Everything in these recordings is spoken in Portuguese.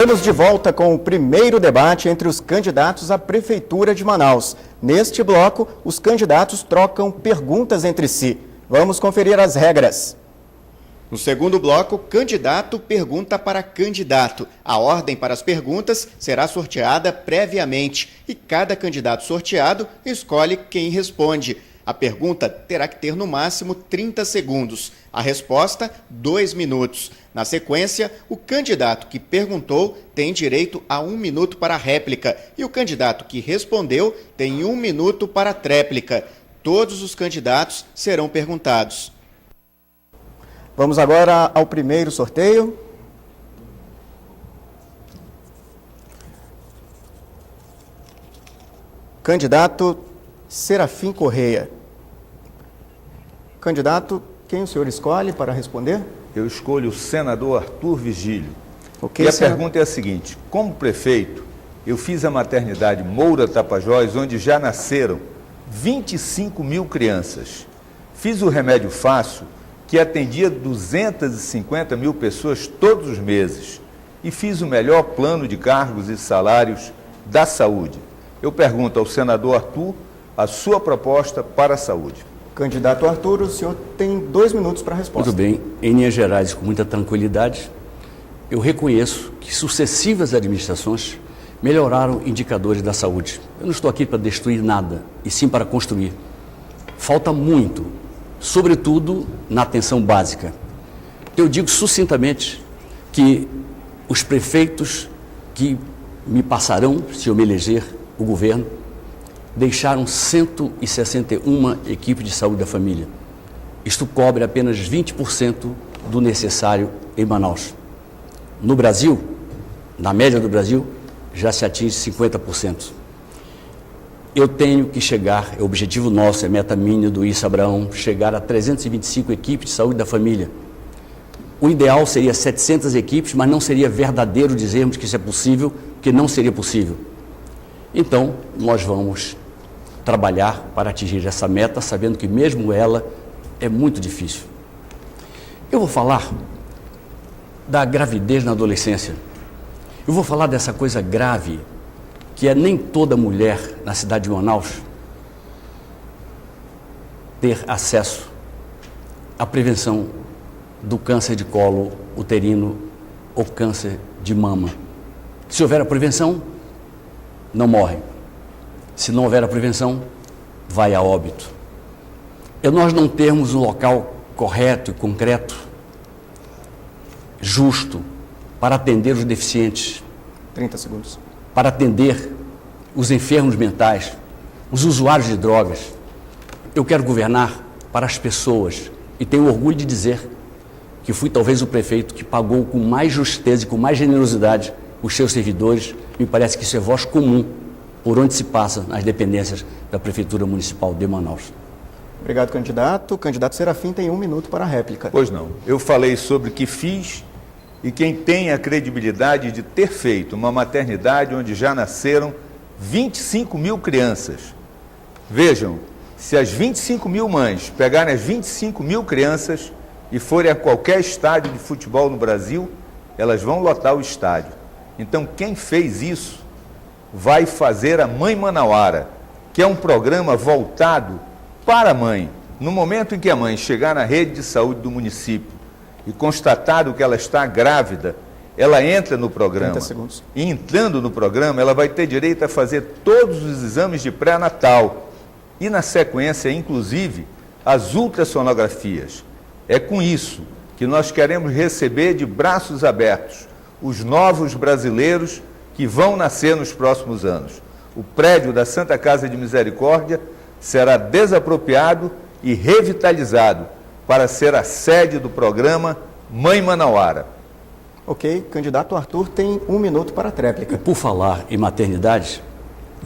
Estamos de volta com o primeiro debate entre os candidatos à Prefeitura de Manaus. Neste bloco, os candidatos trocam perguntas entre si. Vamos conferir as regras. No segundo bloco, candidato pergunta para candidato. A ordem para as perguntas será sorteada previamente e cada candidato sorteado escolhe quem responde. A pergunta terá que ter no máximo 30 segundos. A resposta, 2 minutos. Na sequência, o candidato que perguntou tem direito a 1 minuto para a réplica e o candidato que respondeu tem 1 minuto para a tréplica. Todos os candidatos serão perguntados. Vamos agora ao primeiro sorteio. Candidato Serafim Correia. Candidato, quem o senhor escolhe para responder? Eu escolho o senador Arthur Vigílio. Okay, e a pergunta é a seguinte: como prefeito, eu fiz a maternidade Moura Tapajós, onde já nasceram 25 mil crianças. Fiz o Remédio Fácil, que atendia 250 mil pessoas todos os meses. E fiz o melhor plano de cargos e salários da saúde. Eu pergunto ao senador Arthur a sua proposta para a saúde. Candidato Arthur, o senhor tem 2 minutos para a resposta. Muito bem. Em linhas gerais, com muita tranquilidade, eu reconheço que sucessivas administrações melhoraram indicadores da saúde. Eu não estou aqui para destruir nada, e sim para construir. Falta muito, sobretudo na atenção básica. Eu digo sucintamente que os prefeitos que me passarão, se eu me eleger o governo, deixaram 161 equipes de saúde da família. Isto cobre apenas 20% do necessário em Manaus. No Brasil, na média do Brasil, já se atinge 50%. Eu tenho que chegar, é o objetivo nosso, é meta minha do Issa Abraão, chegar a 325 equipes de saúde da família. O ideal seria 700 equipes, mas não seria verdadeiro dizermos que isso é possível, porque não seria possível. Então, nós vamos trabalhar para atingir essa meta, sabendo que mesmo ela é muito difícil. Eu vou falar da gravidez na adolescência. Eu vou falar dessa coisa grave, que é nem toda mulher na cidade de Manaus ter acesso à prevenção do câncer de colo uterino ou câncer de mama. Se houver a prevenção, não morre. Se não houver a prevenção, vai a óbito. E nós não termos um local correto e concreto, justo, para atender os deficientes. 30 segundos. Para atender os enfermos mentais, os usuários de drogas. Eu quero governar para as pessoas e tenho orgulho de dizer que fui talvez o prefeito que pagou com mais justeza e com mais generosidade os seus servidores. Me parece que isso é voz comum por onde se passa nas dependências da Prefeitura Municipal de Manaus. Obrigado, candidato. O candidato Serafim tem 1 minuto para a réplica. Pois não. Eu falei sobre o que fiz e quem tem a credibilidade de ter feito uma maternidade onde já nasceram 25 mil crianças. Vejam, se as 25 mil mães pegarem as 25 mil crianças e forem a qualquer estádio de futebol no Brasil, elas vão lotar o estádio. Então, quem fez isso vai fazer a Mãe Manauara, que é um programa voltado para a mãe. No momento em que a mãe chegar na rede de saúde do município e constatado que ela está grávida, ela entra no programa. 30 segundos. E entrando no programa, ela vai ter direito a fazer todos os exames de pré-natal e, na sequência, inclusive, as ultrassonografias. É com isso que nós queremos receber de braços abertos os novos brasileiros que vão nascer nos próximos anos. O prédio da Santa Casa de Misericórdia será desapropriado e revitalizado para ser a sede do programa Mãe Manauara. Ok, candidato Arthur tem 1 minuto para a tréplica. Por falar em maternidade,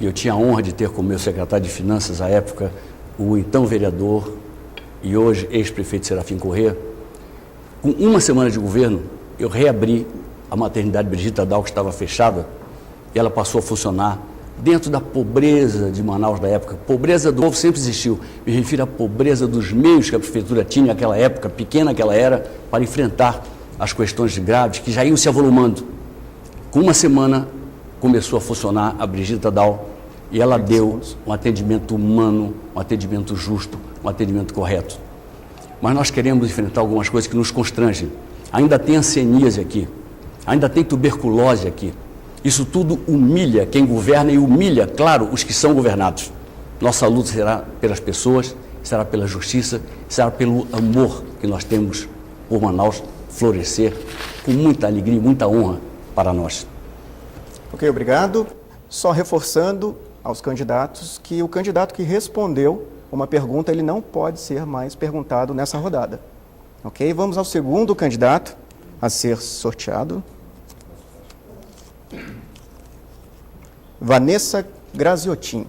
eu tinha a honra de ter como meu secretário de Finanças à época o então vereador e hoje ex-prefeito Serafim Correia. Com 1 semana de governo, eu reabri a maternidade Brigitte Dal, que estava fechada, e ela passou a funcionar dentro da pobreza de Manaus da época. Pobreza do povo sempre existiu. Me refiro à pobreza dos meios que a prefeitura tinha naquela época, pequena que ela era, para enfrentar as questões graves que já iam se avolumando. Com uma semana começou a funcionar a Brigida Dal e ela deu um atendimento humano, um atendimento justo, um atendimento correto. Mas nós queremos enfrentar algumas coisas que nos constrangem. Ainda tem hanseníase aqui, ainda tem tuberculose aqui. Isso tudo humilha quem governa e humilha, claro, os que são governados. Nossa luta será pelas pessoas, será pela justiça, será pelo amor que nós temos por Manaus florescer com muita alegria e muita honra para nós. Ok, obrigado. Só reforçando aos candidatos que o candidato que respondeu uma pergunta, ele não pode ser mais perguntado nessa rodada. Ok? Vamos ao segundo candidato a ser sorteado. Vanessa Graziotin.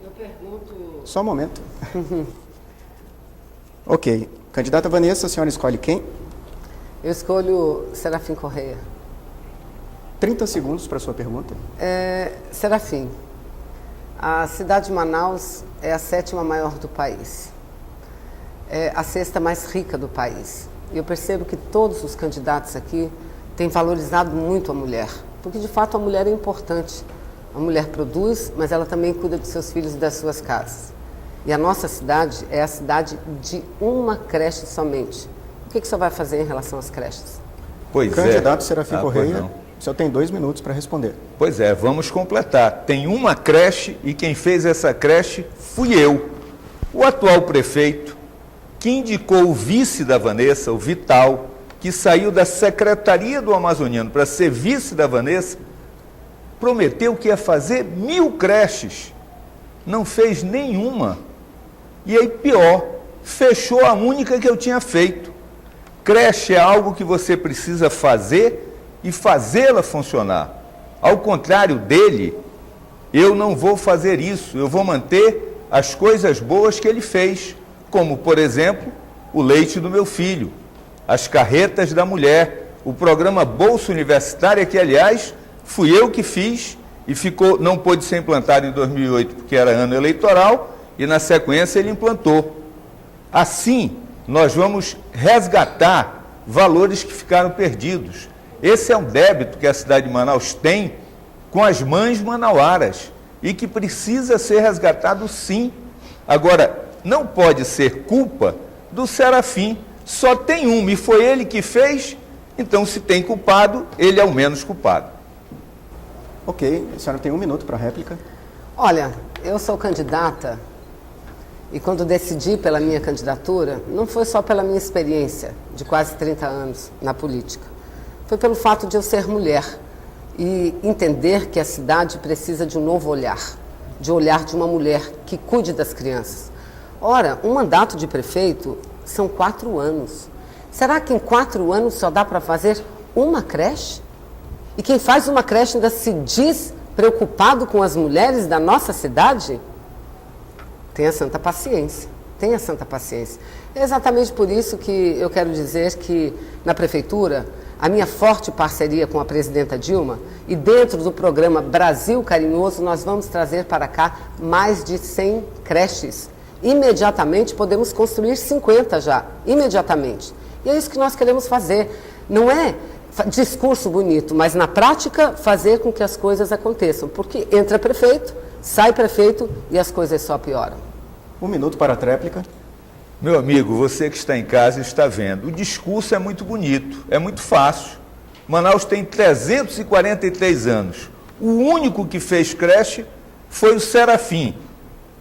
Eu pergunto... Só um momento. Ok. Candidata Vanessa, a senhora escolhe quem? Eu escolho Serafim Correia. 30 segundos para a sua pergunta. Serafim, a cidade de Manaus é a 7ª maior do país. É a 6ª mais rica do país. E eu percebo que todos os candidatos aqui têm valorizado muito a mulher. Porque, de fato, a mulher é importante. A mulher produz, mas ela também cuida dos seus filhos e das suas casas. E a nossa cidade é a cidade de uma creche somente. O que o senhor vai fazer em relação às creches? Candidato Serafim Correia, o senhor tem 2 minutos para responder. Pois é, vamos completar. Tem uma creche e quem fez essa creche fui eu. O atual prefeito, que indicou o vice da Vanessa, o Vital, que saiu da Secretaria do Amazoniano para ser vice da Vanessa, prometeu que ia fazer 1000 creches. Não fez nenhuma. E aí, pior, fechou a única que eu tinha feito. Creche é algo que você precisa fazer e fazê-la funcionar. Ao contrário dele, eu não vou fazer isso. Eu vou manter as coisas boas que ele fez, como, por exemplo, o leite do meu filho, as carretas da mulher, o programa Bolsa Universitária, que, aliás, fui eu que fiz e não pôde ser implantado em 2008, porque era ano eleitoral, e na sequência ele implantou. Assim, nós vamos resgatar valores que ficaram perdidos. Esse é um débito que a cidade de Manaus tem com as mães manauaras e que precisa ser resgatado, sim. Agora, não pode ser culpa do Serafim. Só tem um, e foi ele que fez, então se tem culpado, ele é o menos culpado. Ok, a senhora tem 1 minuto para a réplica. Olha, eu sou candidata e quando decidi pela minha candidatura, não foi só pela minha experiência de quase 30 anos na política. Foi pelo fato de eu ser mulher e entender que a cidade precisa de um novo olhar, de olhar de uma mulher que cuide das crianças. Ora, um mandato de prefeito são 4 anos. Será que em 4 anos só dá para fazer uma creche? E quem faz uma creche ainda se diz preocupado com as mulheres da nossa cidade? Tenha santa paciência, tenha santa paciência. É exatamente por isso que eu quero dizer que na prefeitura, a minha forte parceria com a presidenta Dilma e dentro do programa Brasil Carinhoso, nós vamos trazer para cá mais de 100 creches. Imediatamente podemos construir 50 já, imediatamente. E é isso que nós queremos fazer. Não é discurso bonito, mas na prática fazer com que as coisas aconteçam. Porque entra prefeito, sai prefeito e as coisas só pioram. 1 minuto para a tréplica. Meu amigo, você que está em casa está vendo, o discurso é muito bonito, é muito fácil. Manaus tem 343 anos. O único que fez creche foi o Serafim.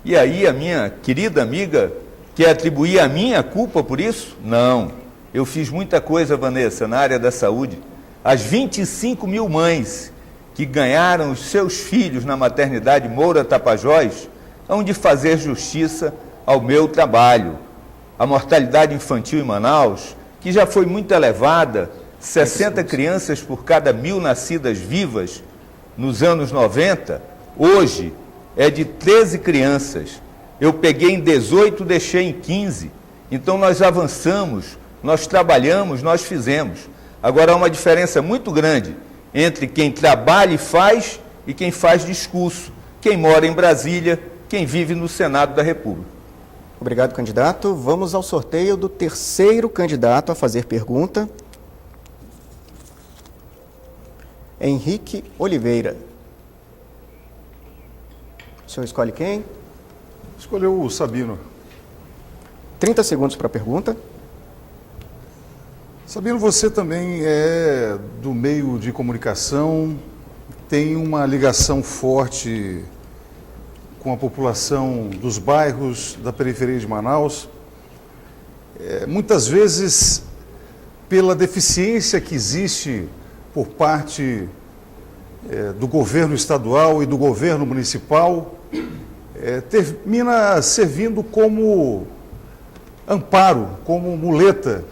E aí a minha querida amiga quer atribuir a mim a culpa por isso? Não. Eu fiz muita coisa, Vanessa, na área da saúde. As 25 mil mães que ganharam os seus filhos na maternidade Moura Tapajós hão de fazer justiça ao meu trabalho. A mortalidade infantil em Manaus, que já foi muito elevada, 60 crianças por cada 1000 nascidas vivas nos anos 90, hoje é de 13 crianças. Eu peguei em 18, deixei em 15. Então nós avançamos, nós trabalhamos, nós fizemos. Agora há uma diferença muito grande entre quem trabalha e faz e quem faz discurso, quem mora em Brasília, quem vive no Senado da República. Obrigado, candidato. Vamos ao sorteio do terceiro candidato a fazer pergunta. Henrique Oliveira. O senhor escolhe quem? Escolheu o Sabino. 30 segundos para a pergunta. Sabino, você também é do meio de comunicação, tem uma ligação forte com a população dos bairros da periferia de Manaus. Muitas vezes, pela deficiência que existe por parte do governo estadual e do governo municipal, termina servindo como amparo, como muleta,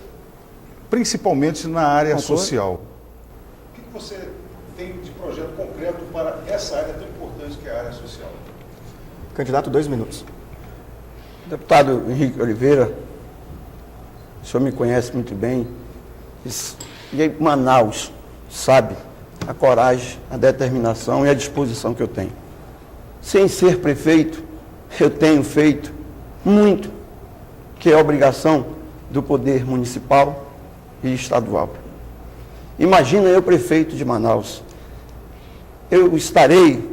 principalmente na área social. O que você tem de projeto concreto para essa área tão importante que é a área social? Candidato, 2 minutos. Deputado Henrique Oliveira, o senhor me conhece muito bem, e Manaus sabe a coragem, a determinação e a disposição que eu tenho. Sem ser prefeito, eu tenho feito muito, que é obrigação do poder municipal e estadual. Imagina eu, prefeito de Manaus, eu estarei,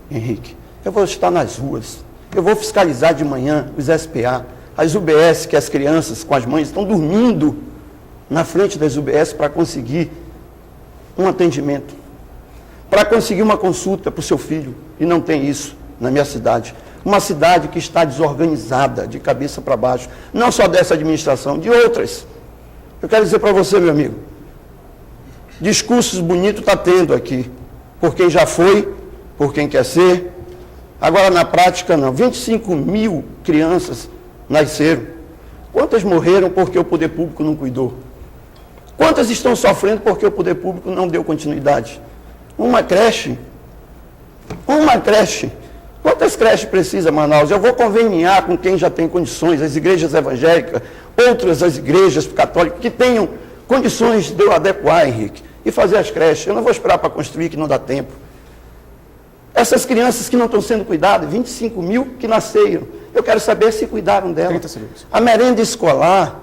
Henrique, eu vou estar nas ruas, eu vou fiscalizar de manhã os SPA, as UBS que as crianças com as mães estão dormindo na frente das UBS para conseguir um atendimento, para conseguir uma consulta para o seu filho, e não tem isso na minha cidade. Uma cidade que está desorganizada, de cabeça para baixo, não só dessa administração, de outras. Eu quero dizer para você, meu amigo, discursos bonitos está tendo aqui, por quem já foi, por quem quer ser. Agora, na prática, não. 25 mil crianças nasceram. Quantas morreram porque o poder público não cuidou? Quantas estão sofrendo porque o poder público não deu continuidade? Uma creche. Quantas creches precisa Manaus? Eu vou conveniar com quem já tem condições, as igrejas evangélicas, outras as igrejas católicas, que tenham condições de eu adequar, Henrique, e fazer as creches. Eu não vou esperar para construir, que não dá tempo. Essas crianças que não estão sendo cuidadas, 25 mil que nasceram, eu quero saber se cuidaram delas. 30 segundos. A merenda escolar,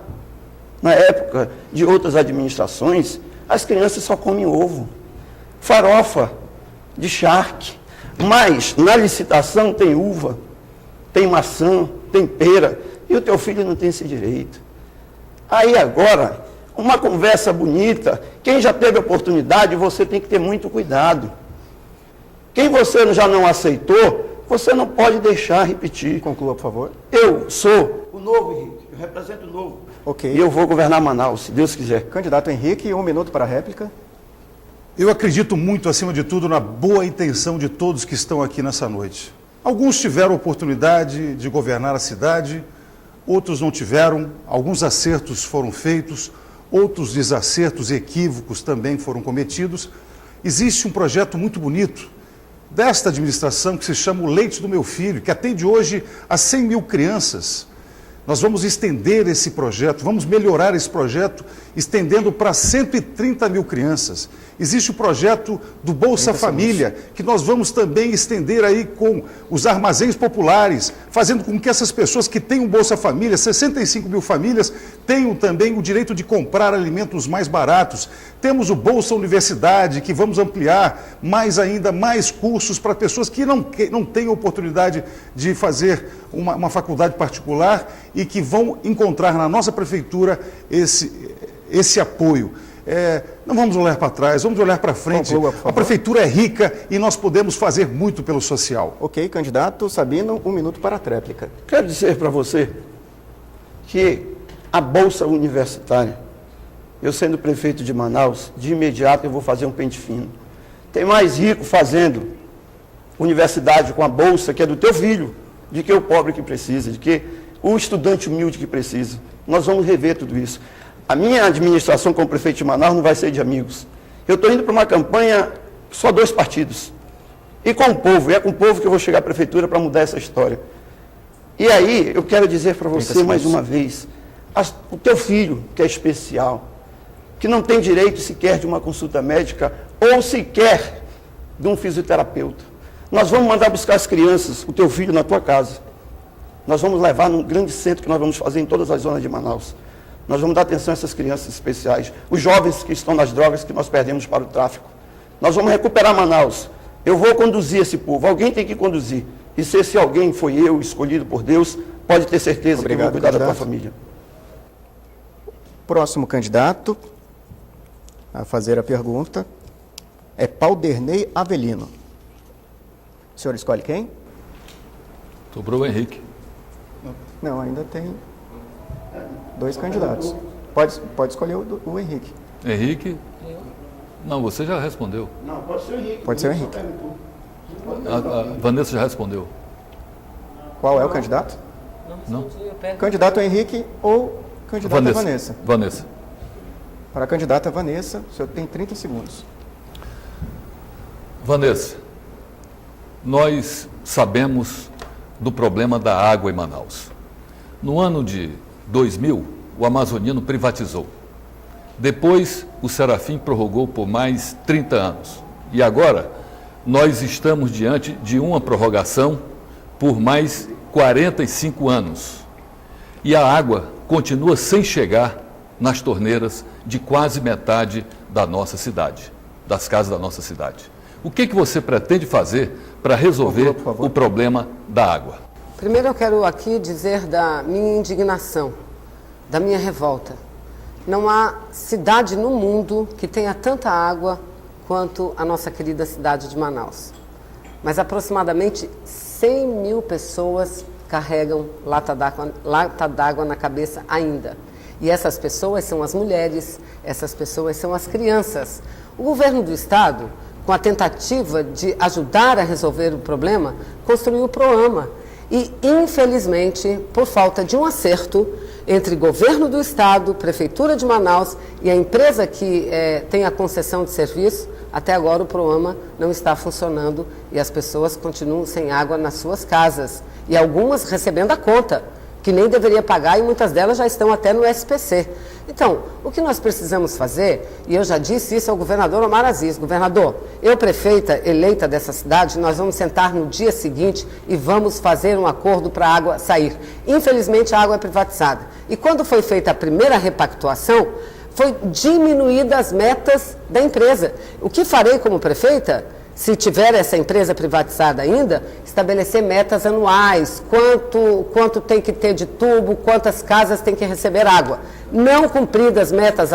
na época de outras administrações, as crianças só comem ovo, farofa de charque, mas na licitação tem uva, tem maçã, tem pera, e o teu filho não tem esse direito. Aí agora, uma conversa bonita, quem já teve oportunidade, você tem que ter muito cuidado. Quem você já não aceitou, você não pode deixar repetir. Conclua, por favor. Eu sou o novo, Henrique, eu represento o novo. Ok. E eu vou governar Manaus, se Deus quiser. Candidato Henrique, 1 minuto para a réplica. Eu acredito muito, acima de tudo, na boa intenção de todos que estão aqui nessa noite. Alguns tiveram oportunidade de governar a cidade, outros não tiveram, alguns acertos foram feitos, outros desacertos e equívocos também foram cometidos. Existe um projeto muito bonito desta administração que se chama o Leite do Meu Filho, que atende hoje a 100 mil crianças. Nós vamos estender esse projeto, vamos melhorar esse projeto, estendendo para 130 mil crianças. Existe o projeto do Bolsa Família, que nós vamos também estender aí com os armazéns populares, fazendo com que essas pessoas que têm um Bolsa Família, 65 mil famílias, tenham também o direito de comprar alimentos mais baratos. Temos o Bolsa Universidade, que vamos ampliar mais cursos para pessoas que não têm oportunidade de fazer uma faculdade particular e que vão encontrar na nossa prefeitura esse apoio. Não vamos olhar para trás, vamos olhar para frente. Conclua, por favor. A prefeitura é rica e nós podemos fazer muito pelo social. Ok, candidato Sabino, 1 minuto para a tréplica. Quero dizer para você que a Bolsa Universitária, eu sendo prefeito de Manaus, de imediato eu vou fazer um pente fino. Tem mais rico fazendo universidade com a Bolsa, que é do teu filho, de que o pobre que precisa, de que o estudante humilde que precisa. Nós vamos rever tudo isso. A minha administração como prefeito de Manaus não vai ser de amigos. Eu estou indo para uma campanha só 2 partidos. E com o povo, e é com o povo que eu vou chegar à prefeitura para mudar essa história. E aí, eu quero dizer para você mais uma vez, o teu filho, que é especial, que não tem direito sequer de uma consulta médica ou sequer de um fisioterapeuta. Nós vamos mandar buscar as crianças, o teu filho, na tua casa. Nós vamos levar num grande centro que nós vamos fazer em todas as zonas de Manaus. Nós vamos dar atenção a essas crianças especiais, os jovens que estão nas drogas que nós perdemos para o tráfico. Nós vamos recuperar Manaus. Eu vou conduzir esse povo. Alguém tem que conduzir. E se esse alguém foi eu, escolhido por Deus, pode ter certeza que eu vou cuidar da tua família. Próximo candidato a fazer a pergunta é Paulderney Avelino. O senhor escolhe quem? Sobrou o Henrique. Não, ainda tem 2 candidatos. Pode escolher o Henrique. Henrique? Não, você já respondeu. Não, pode ser o Henrique. Pode ser o Henrique. A Vanessa já respondeu. Qual é o candidato? Não? Candidato Henrique ou candidata Vanessa? Vanessa. Para a candidata Vanessa, o senhor tem 30 segundos. Vanessa, nós sabemos do problema da água em Manaus. No ano de 2000, o Amazonino privatizou. Depois, o Serafim prorrogou por mais 30 anos. E agora, nós estamos diante de uma prorrogação por mais 45 anos. E a água continua sem chegar nas torneiras de quase metade da nossa cidade, das casas da nossa cidade. O que você pretende fazer para resolver por favor. o problema da água? Primeiro eu quero aqui dizer da minha indignação, da minha revolta. Não há cidade no mundo que tenha tanta água quanto a nossa querida cidade de Manaus. Mas aproximadamente 100 mil pessoas carregam lata d'água na cabeça ainda. E essas pessoas são as mulheres, essas pessoas são as crianças. O governo do estado, com a tentativa de ajudar a resolver o problema, construiu o PROAMA. E, infelizmente, por falta de um acerto entre governo do estado, prefeitura de Manaus e a empresa que tem a concessão de serviço, até agora o PROAMA não está funcionando e as pessoas continuam sem água nas suas casas. E algumas recebendo a conta, que nem deveria pagar, e muitas delas já estão até no SPC. Então, o que nós precisamos fazer, e eu já disse isso ao governador Omar Aziz: governador, eu, prefeita eleita dessa cidade, nós vamos sentar no dia seguinte e vamos fazer um acordo para a água sair. Infelizmente, a água é privatizada. E quando foi feita a primeira repactuação, foi diminuída as metas da empresa. O que farei como prefeita? Se tiver essa empresa privatizada ainda, estabelecer metas anuais, quanto tem que ter de tubo, quantas casas tem que receber água. Não cumpridas metas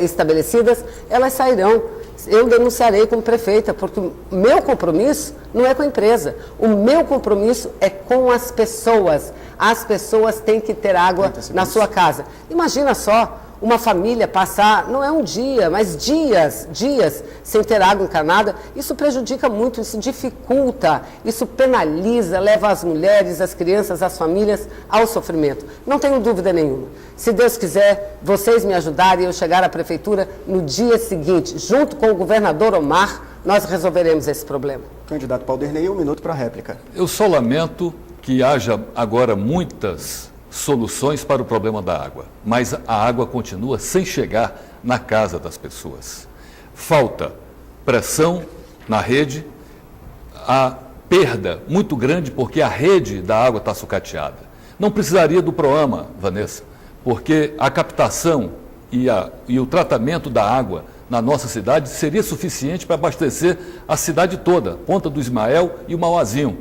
estabelecidas, elas sairão. Eu denunciarei como prefeita, porque o meu compromisso não é com a empresa. O meu compromisso é com as pessoas. As pessoas têm que ter água na sua casa. Imagina só, uma família passar, não é um dia, mas dias sem ter água encanada. Isso prejudica muito, isso dificulta, isso penaliza, leva as mulheres, as crianças, as famílias ao sofrimento. Não tenho dúvida nenhuma. Se Deus quiser, vocês me ajudarem e eu chegar à prefeitura no dia seguinte, junto com o governador Omar, nós resolveremos esse problema. Candidato Paulderney, 1 minuto para a réplica. Eu só lamento que haja agora muitas soluções para o problema da água, mas a água continua sem chegar na casa das pessoas. Falta pressão na rede, a perda muito grande porque a rede da água está sucateada. Não precisaria do PROAMA, Vanessa, porque a captação e o tratamento da água na nossa cidade seria suficiente para abastecer a cidade toda, Ponta do Ismael e o Mauazinho.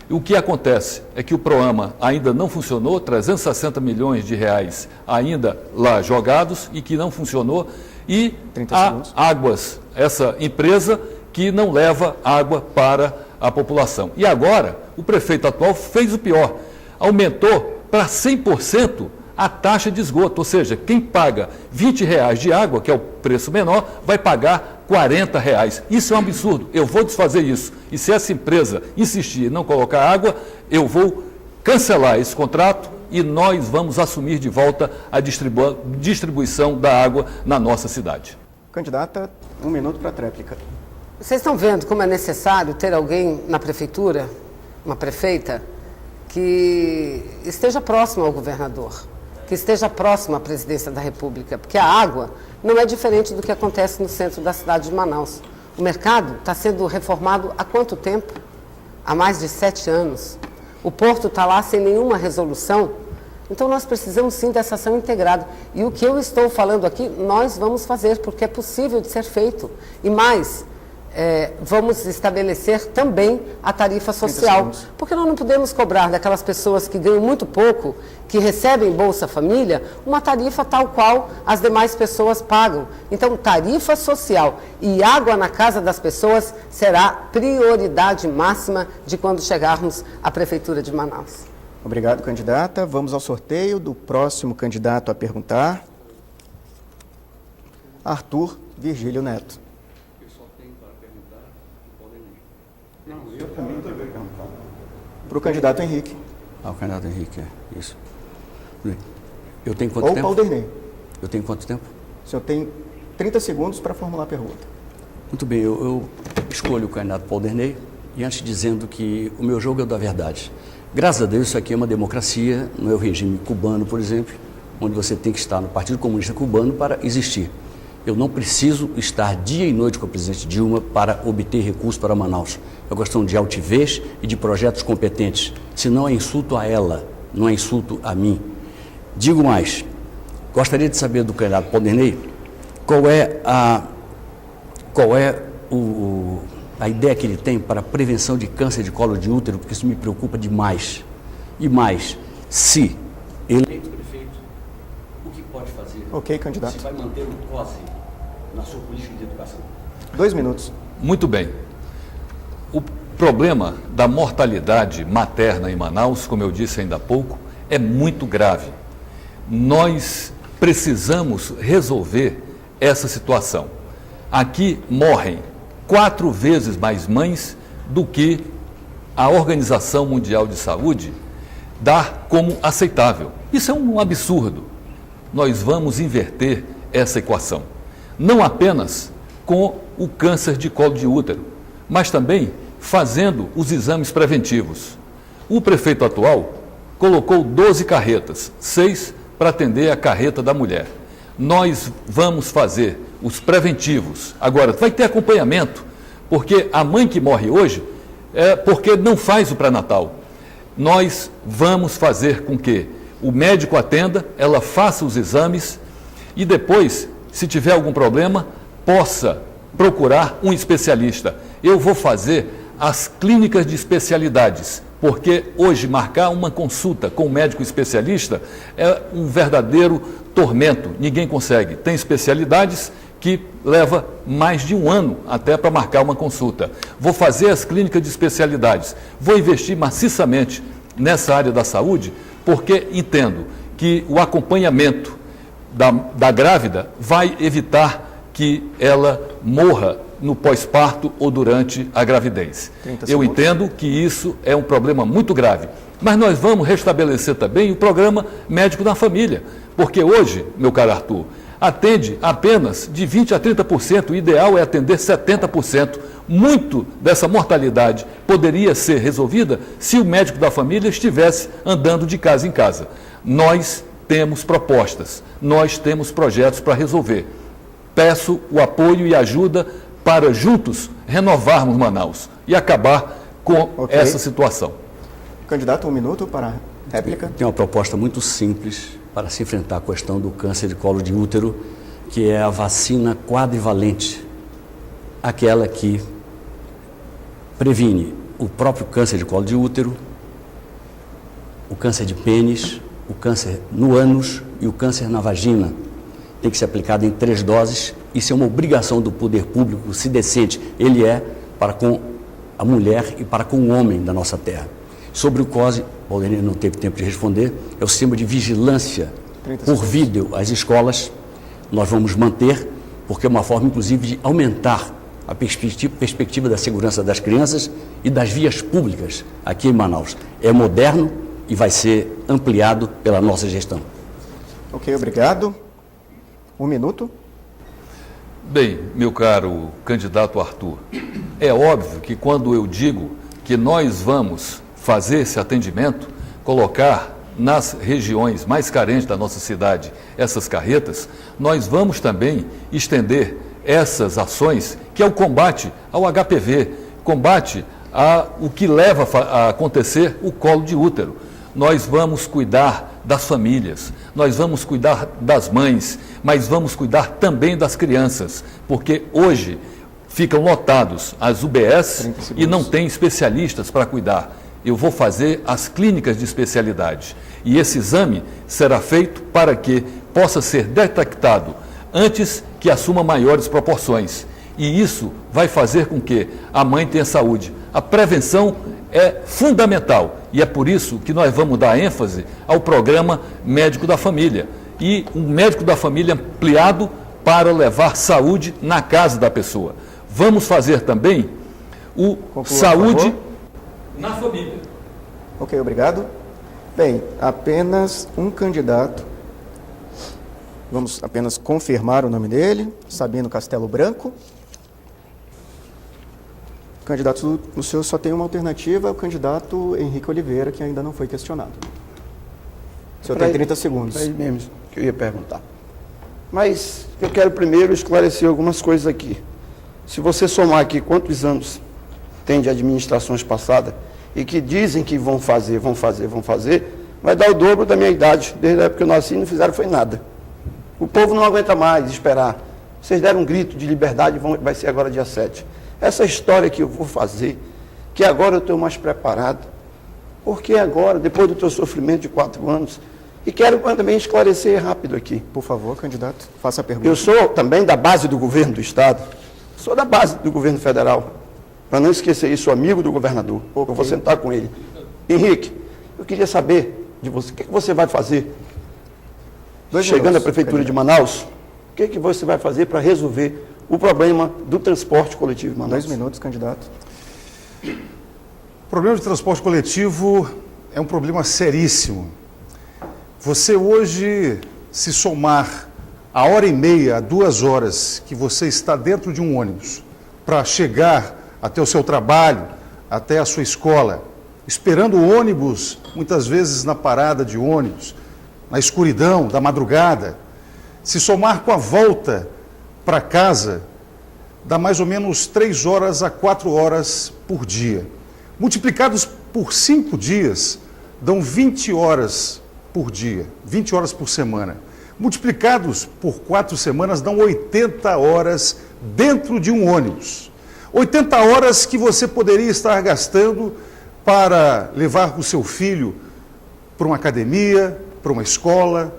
O que acontece é que o PROAMA ainda não funcionou, 360 milhões de reais ainda lá jogados e que não funcionou, e a Águas, essa empresa que não leva água para a população. E agora, o prefeito atual fez o pior, aumentou para 100% a taxa de esgoto, ou seja, quem paga R$20 de água, que é o preço menor, vai pagar R$40. Isso é um absurdo, eu vou desfazer isso. E se essa empresa insistir em não colocar água, eu vou cancelar esse contrato e nós vamos assumir de volta a distribuição da água na nossa cidade. Candidata, 1 minuto para a tréplica. Vocês estão vendo como é necessário ter alguém na prefeitura, uma prefeita, que esteja próximo ao governador, que esteja próximo à presidência da República, porque a água não é diferente do que acontece no centro da cidade de Manaus. O mercado está sendo reformado há quanto tempo? Há mais de 7 anos. O porto está lá sem nenhuma resolução. Então nós precisamos sim dessa ação integrada. E o que eu estou falando aqui, nós vamos fazer, porque é possível de ser feito. E mais, vamos estabelecer também a tarifa social. Porque nós não podemos cobrar daquelas pessoas que ganham muito pouco, que recebem Bolsa Família, uma tarifa tal qual as demais pessoas pagam. Então, tarifa social e água na casa das pessoas será prioridade máxima de quando chegarmos à Prefeitura de Manaus. Obrigado, candidata. Vamos ao sorteio do próximo candidato a perguntar. Arthur Virgílio Neto. Eu também tenho que perguntar. Para o candidato Henrique. O candidato Henrique, isso. Eu tenho quanto Ou tempo? Paulderney. Eu tenho quanto tempo? O senhor tem 30 segundos para formular a pergunta. Muito bem, eu escolho o candidato Paulderney e antes dizendo que o meu jogo é o da verdade. Graças a Deus, isso aqui é uma democracia, não é o regime cubano, por exemplo, onde você tem que estar no Partido Comunista Cubano para existir. Eu não preciso estar dia e noite com a presidente Dilma para obter recursos para Manaus. É uma questão de altivez e de projetos competentes. Senão é insulto a ela, não é insulto a mim. Digo mais, gostaria de saber do candidato Paulderney qual é a ideia que ele tem para a prevenção de câncer de colo de útero, porque isso me preocupa demais. E mais, se eleito prefeito, o que pode fazer? Ok, candidato. Se vai manter o COSE na sua política de educação? 2 minutos. Muito bem. O problema da mortalidade materna em Manaus, como eu disse ainda há pouco, é muito grave. Nós precisamos resolver essa situação. Aqui morrem 4 vezes mais mães do que a Organização Mundial de Saúde dá como aceitável. Isso é um absurdo. Nós vamos inverter essa equação. Não apenas com o câncer de colo de útero, mas também fazendo os exames preventivos. O prefeito atual colocou 12 carretas, 6 para atender a carreta da mulher. Nós vamos fazer os preventivos. Agora, vai ter acompanhamento, porque a mãe que morre hoje é porque não faz o pré-natal. Nós vamos fazer com que o médico atenda, ela faça os exames e depois, se tiver algum problema, possa procurar um especialista. Eu vou fazer as clínicas de especialidades, porque hoje marcar uma consulta com um médico especialista é um verdadeiro tormento, ninguém consegue. Tem especialidades que leva mais de 1 ano até para marcar uma consulta. Vou fazer as clínicas de especialidades, vou investir maciçamente nessa área da saúde, porque entendo que o acompanhamento da grávida vai evitar que ela morra no pós-parto ou durante a gravidez. Eu entendo que isso é um problema muito grave, mas nós vamos restabelecer também o programa médico da família, porque hoje, meu caro Arthur, atende apenas de 20% a 30%, o ideal é atender 70%. Muito dessa mortalidade poderia ser resolvida se o médico da família estivesse andando de casa em casa. Nós temos propostas, nós temos projetos para resolver. Peço o apoio e ajuda para juntos renovarmos Manaus e acabar com essa situação. Candidato, 1 minuto para a réplica. Tem uma proposta muito simples para se enfrentar a questão do câncer de colo de útero, que é a vacina quadrivalente, aquela que previne o próprio câncer de colo de útero, o câncer de pênis, o câncer no ânus e o câncer na vagina. Tem que ser aplicado em 3 doses. Isso é uma obrigação do poder público, se decente ele é, para com a mulher e para com o homem da nossa terra. Sobre o COSE, o Paulderney não teve tempo de responder, é o sistema de vigilância por vídeo às escolas. Nós vamos manter, porque é uma forma, inclusive, de aumentar a perspectiva da segurança das crianças e das vias públicas aqui em Manaus. É moderno e vai ser ampliado pela nossa gestão. Ok, obrigado. 1 minuto. Bem, meu caro candidato Arthur, é óbvio que quando eu digo que nós vamos fazer esse atendimento, colocar nas regiões mais carentes da nossa cidade essas carretas, nós vamos também estender essas ações, que é o combate ao HPV, combate o que leva a acontecer o colo de útero. Nós vamos cuidar das famílias, nós vamos cuidar das mães, mas vamos cuidar também das crianças, porque hoje ficam lotados as UBS e não tem especialistas para cuidar. Eu vou fazer as clínicas de especialidade. E esse exame será feito para que possa ser detectado antes que assuma maiores proporções. E isso vai fazer com que a mãe tenha saúde. A prevenção é fundamental e é por isso que nós vamos dar ênfase ao programa Médico da Família. E um médico da família ampliado para levar saúde na casa da pessoa. Vamos fazer também o saúde na família. Ok, obrigado. Bem, apenas um candidato. Vamos apenas confirmar o nome dele, Sabino Castelo Branco. Candidato, o senhor só tem uma alternativa, é o candidato Henrique Oliveira, que ainda não foi questionado. O senhor tem 30 segundos. É mesmo que eu ia perguntar. Mas eu quero primeiro esclarecer algumas coisas aqui. Se você somar aqui quantos anos tem de administrações passadas e que dizem que vão fazer, vai dar o dobro da minha idade. Desde a época que eu nasci, não fizeram foi nada. O povo não aguenta mais esperar. Vocês deram um grito de liberdade, vai ser agora dia 7. Essa história que eu vou fazer, que agora eu estou mais preparado, porque agora, depois do teu sofrimento de 4 anos, e quero também esclarecer rápido aqui. Por favor, candidato, faça a pergunta. Eu sou também da base do governo do Estado, sou da base do governo federal. Para não esquecer isso, sou amigo do governador. Okay. Eu vou sentar com ele. Henrique, eu queria saber de você, o que você vai fazer? Chegando à Prefeitura de Manaus, o que você vai fazer para resolver o problema do transporte coletivo em Manaus? 2 minutos, candidato. O problema de transporte coletivo é um problema seríssimo. Você hoje, se somar a 1h30 a 2 horas que você está dentro de um ônibus para chegar até o seu trabalho, até a sua escola, esperando o ônibus, muitas vezes na parada de ônibus, na escuridão da madrugada, se somar com a volta para casa, dá mais ou menos 3 horas a 4 horas por dia. Multiplicados por 5 dias, dão 20 horas por dia, 20 horas por semana. Multiplicados por 4 semanas, dão 80 horas dentro de um ônibus. 80 horas que você poderia estar gastando para levar o seu filho para uma academia, para uma escola,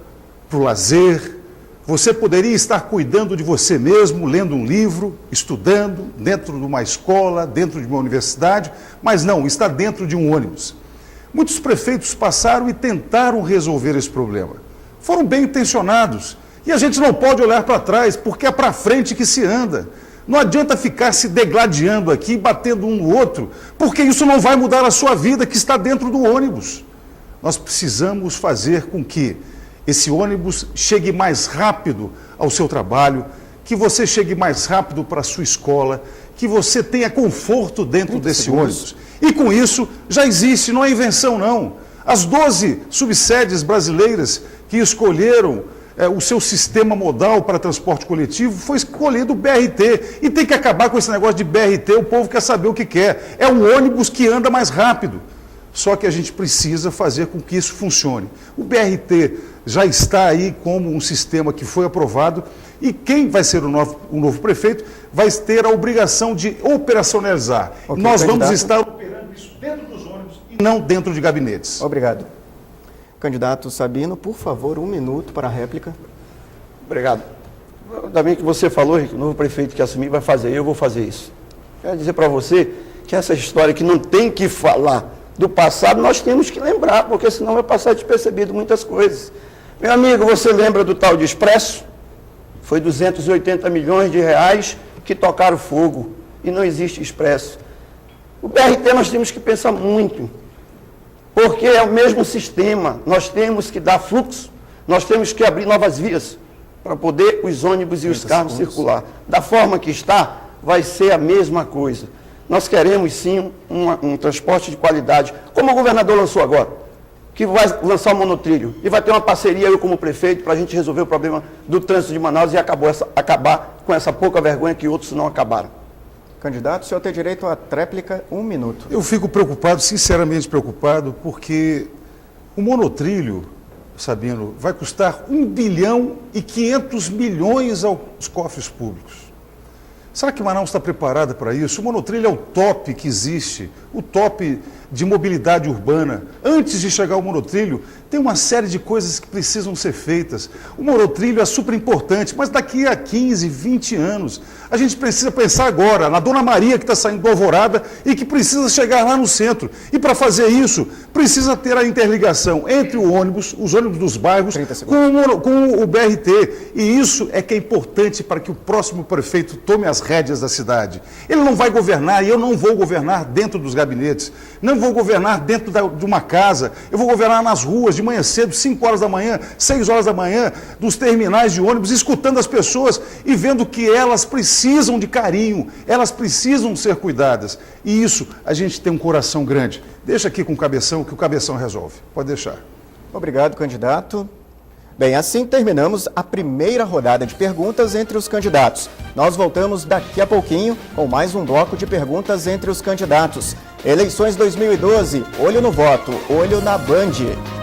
para o lazer. Você poderia estar cuidando de você mesmo, lendo um livro, estudando dentro de uma escola, dentro de uma universidade, mas não, está dentro de um ônibus. Muitos prefeitos passaram e tentaram resolver esse problema. Foram bem intencionados. E a gente não pode olhar para trás, porque é para frente que se anda. Não adianta ficar se degladiando aqui, batendo um no outro, porque isso não vai mudar a sua vida que está dentro do ônibus. Nós precisamos fazer com que esse ônibus chegue mais rápido ao seu trabalho, que você chegue mais rápido para a sua escola, que você tenha conforto dentro desse ônibus. E com isso, já existe, não é invenção não. As 12 subsedes brasileiras que escolheram o seu sistema modal para transporte coletivo, foi escolhido o BRT. E tem que acabar com esse negócio de BRT, o povo quer saber o que quer. É um ônibus que anda mais rápido. Só que a gente precisa fazer com que isso funcione. O BRT já está aí como um sistema que foi aprovado e quem vai ser o novo prefeito vai ter a obrigação de operacionalizar. Okay, nós candidato. Vamos estar operando isso dentro dos ônibus e não dentro de gabinetes. Obrigado. Candidato Sabino, por favor, 1 minuto para a réplica. Obrigado. Ainda bem que você falou, Henrique, o novo prefeito que assumir vai fazer, eu vou fazer isso. Quero dizer para você que essa história que não tem que falar do passado, nós temos que lembrar, porque senão vai passar despercebido muitas coisas. Meu amigo, você lembra do tal de Expresso? Foi 280 milhões de reais que tocaram fogo e não existe Expresso. O BRT nós temos que pensar muito, porque é o mesmo sistema, nós temos que dar fluxo, nós temos que abrir novas vias para poder os ônibus e os carros circular. Da forma que está, vai ser a mesma coisa. Nós queremos sim um transporte de qualidade, como o governador lançou agora, que vai lançar o monotrilho e vai ter uma parceria eu como prefeito para a gente resolver o problema do trânsito de Manaus e acabar com essa pouca vergonha que outros não acabaram. Candidato, o senhor tem direito à tréplica, 1 minuto. Eu fico preocupado, sinceramente preocupado, porque o monotrilho, Sabino, vai custar 1 bilhão e 500 milhões aos cofres públicos. Será que Manaus está preparada para isso? O monotrilho é o top que existe, o top de mobilidade urbana. Antes de chegar ao monotrilho, tem uma série de coisas que precisam ser feitas. O monotrilho é super importante, mas daqui a 15, 20 anos, a gente precisa pensar agora na Dona Maria que está saindo do Alvorada e que precisa chegar lá no centro. E para fazer isso, precisa ter a interligação entre o ônibus, os ônibus dos bairros, com o BRT. E isso é que é importante para que o próximo prefeito tome as rédeas da cidade. Ele não vai governar, e eu não vou governar dentro dos gabinetes, não vou governar dentro de uma casa, eu vou governar nas ruas, de manhã cedo, 5 horas da manhã, 6 horas da manhã, dos terminais de ônibus, escutando as pessoas e vendo que elas precisam de carinho, elas precisam ser cuidadas. E isso, a gente tem um coração grande. Deixa aqui com o Cabeção, que o Cabeção resolve. Pode deixar. Obrigado, candidato. Bem, assim terminamos a primeira rodada de perguntas entre os candidatos. Nós voltamos daqui a pouquinho com mais um bloco de perguntas entre os candidatos. Eleições 2012, olho no voto, olho na Band.